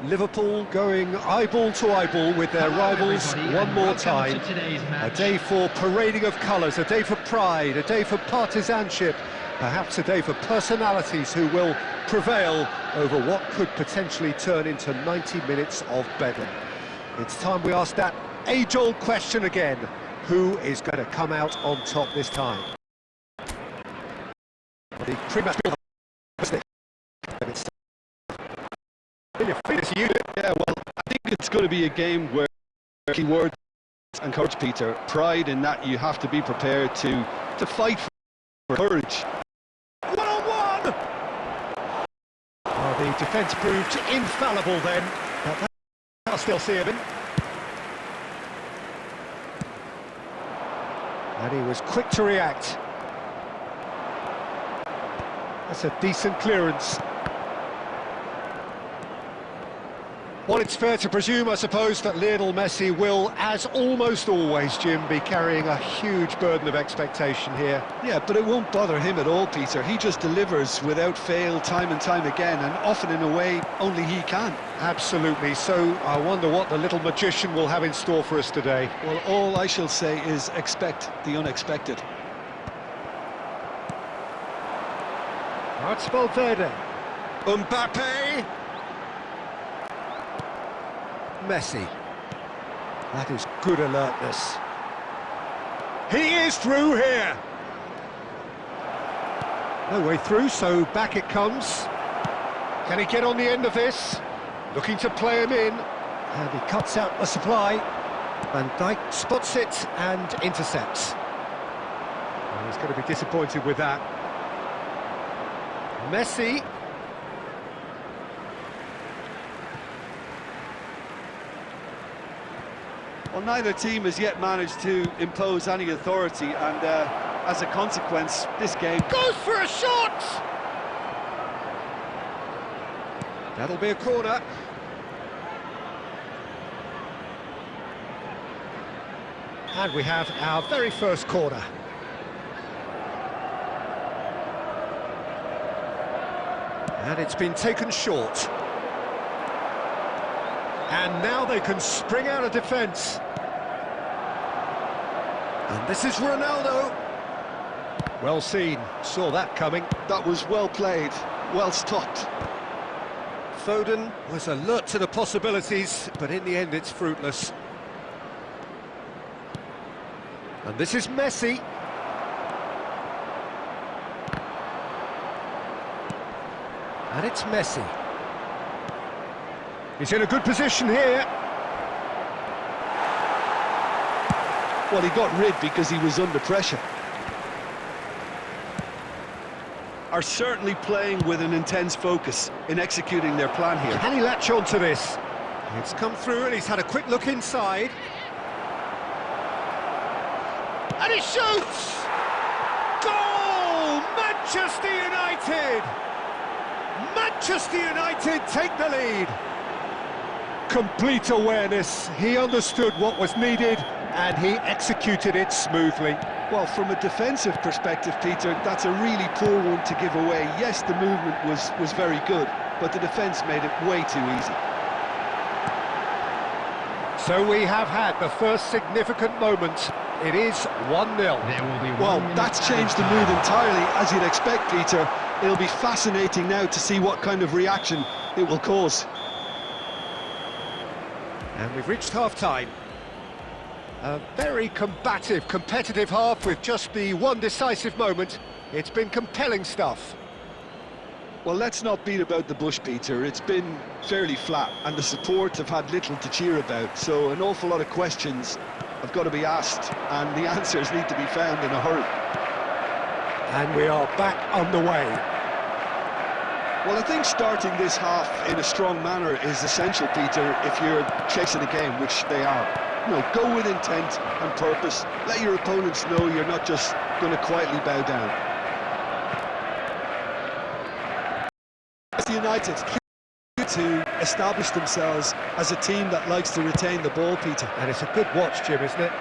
Liverpool going eyeball to eyeball with their rivals one more time. A day for parading of colours, a day for pride, a day for partisanship, perhaps a day for personalities who will prevail over what could potentially turn into 90 minutes of bedlam. It's time we ask that age-old question again: who is going to come out on top this time? The pre-match yeah, well, I think it's going to be a game where keywords and courage, Peter. Pride in that you have to be prepared to fight for courage. One-on-one! Well, the defence proved infallible then, but I'll still see him in. And he was quick to react. That's a decent clearance. Well, it's fair to presume, I suppose, that Lionel Messi will, as almost always, Jim, be carrying a huge burden of expectation here. Yeah, but it won't bother him at all, Peter. He just delivers without fail time and time again, and often in a way only he can. Absolutely. So I wonder what the little magician will have in store for us today. Well, all I shall say is expect the unexpected. That's Valverde. Mbappe. Messi. That is good alertness. He is through here. No way through, so back it comes. Can he get on the end of this? Looking to play him in. And he cuts out the supply. Van Dijk spots it and intercepts. Well, he's going to be disappointed with that. Messi. Well, neither team has yet managed to impose any authority, and as a consequence, this game goes for a shot! That'll be a corner. And we have our very first corner. And it's been taken short. And now they can spring out of defence. And this is Ronaldo. Well seen, saw that coming. That was well played, well stopped. Foden was alert to the possibilities, but in the end it's fruitless. And this is Messi. And it's Messi. He's in a good position here. Well, he got rid because he was under pressure. Are certainly playing with an intense focus in executing their plan here. Can he latch on to this? It's come through and he's had a quick look inside. And he shoots! Goal! Manchester United! Manchester United take the lead. Complete awareness. He understood what was needed and he executed it smoothly. Well, from a defensive perspective, Peter, that's a really poor one to give away. Yes, the movement was very good, but the defence made it way too easy. So we have had the first significant moment. It is 1-0. Well, that's changed the mood entirely, as you'd expect, Peter. It'll be fascinating now to see what kind of reaction it will cause. And we've reached half-time. A very combative, competitive half with just the one decisive moment. It's been compelling stuff. Well, let's not beat about the bush, Peter. It's been fairly flat, and the support have had little to cheer about, so an awful lot of questions have got to be asked, and the answers need to be found in a hurry. And we are back on the way. Well, I think starting this half in a strong manner is essential, Peter, if you're chasing a game, which they are. You know, go with intent and purpose. Let your opponents know you're not just going to quietly bow down. United to establish themselves as a team that likes to retain the ball, Peter. And it's a good watch, Jim, isn't it?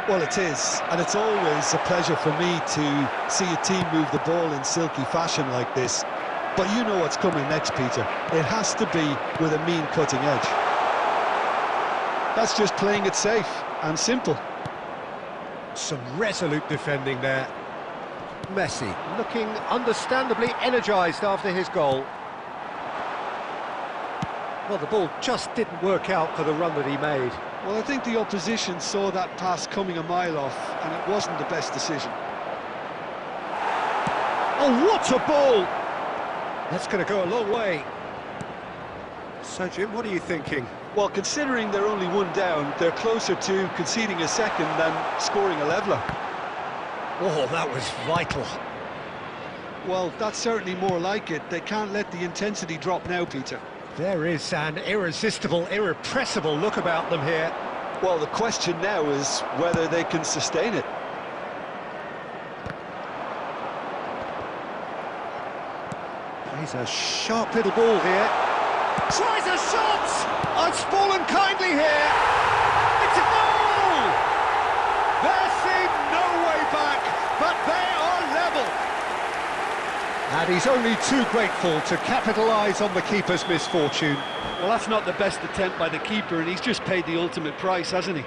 Well, it is, and it's always a pleasure for me to see a team move the ball in silky fashion like this. But you know what's coming next, Peter. It has to be with a mean cutting edge. That's just playing it safe and simple. Some resolute defending there. Messi looking understandably energised after his goal. Well, the ball just didn't work out for the run that he made. Well, I think the opposition saw that pass coming a mile off, and it wasn't the best decision. Oh, what a ball! That's going to go a long way. So, Jim, what are you thinking? Well, considering they're only one down, they're closer to conceding a second than scoring a leveller. Oh, that was vital. Well, that's certainly more like it. They can't let the intensity drop now, Peter. There is an irresistible, irrepressible look about them here. Well, the question now is whether they can sustain it. Plays a sharp little ball here. Tries a shot! Oh, it's fallen kindly here. It's a goal! There seemed no way back, but they are level. And he's only too grateful to capitalise on the keeper's misfortune. Well, that's not the best attempt by the keeper, and he's just paid the ultimate price, hasn't he?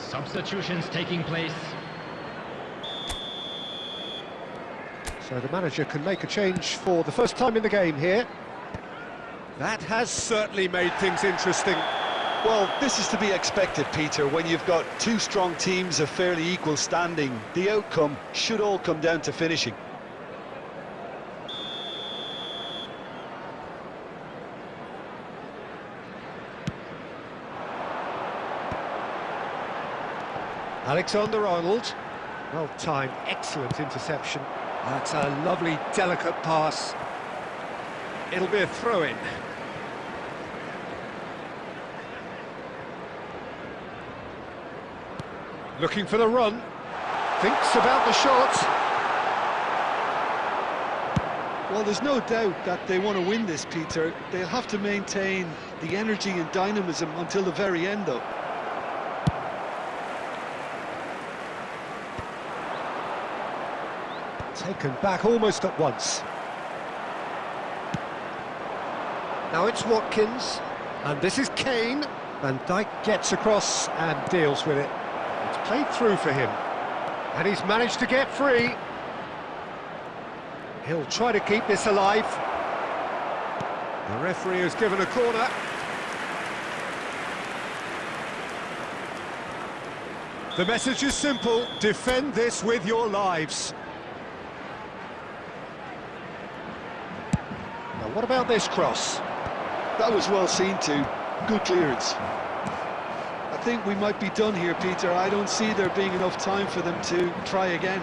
Substitutions taking place. So the manager can make a change for the first time in the game here. That has certainly made things interesting. Well, this is to be expected, Peter, when you've got two strong teams of fairly equal standing. The outcome should all come down to finishing. Alexander-Arnold, well timed, excellent interception. That's a lovely, delicate pass. It'll be a throw-in. Looking for the run. Thinks about the shot. Well, there's no doubt that they want to win this, Peter. They'll have to maintain the energy and dynamism until the very end, though. Taken back almost at once. Now it's Watkins, and this is Kane. Van Dijk gets across and deals with it. It's played through for him, and he's managed to get free. He'll try to keep this alive. The referee has given a corner. The message is simple: defend this with your lives. Now, what about this cross? That was well seen too. Good clearance. I think we might be done here, Peter. I don't see there being enough time for them to try again.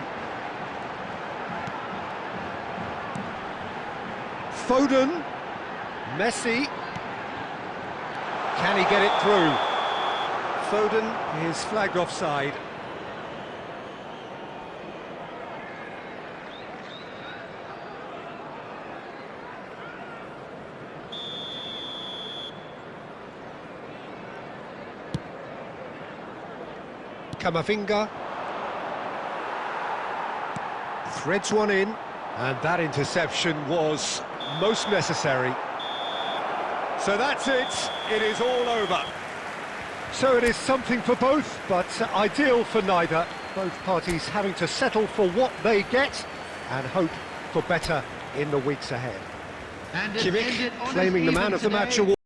Foden. Messi. Can he get it through? Foden is flagged offside. Camavinga. Threads one in, and that interception was most necessary. So that's it, it is all over. So it is something for both, but ideal for neither. Both parties having to settle for what they get and hope for better in the weeks ahead. And Kimmich claiming the man of the match award.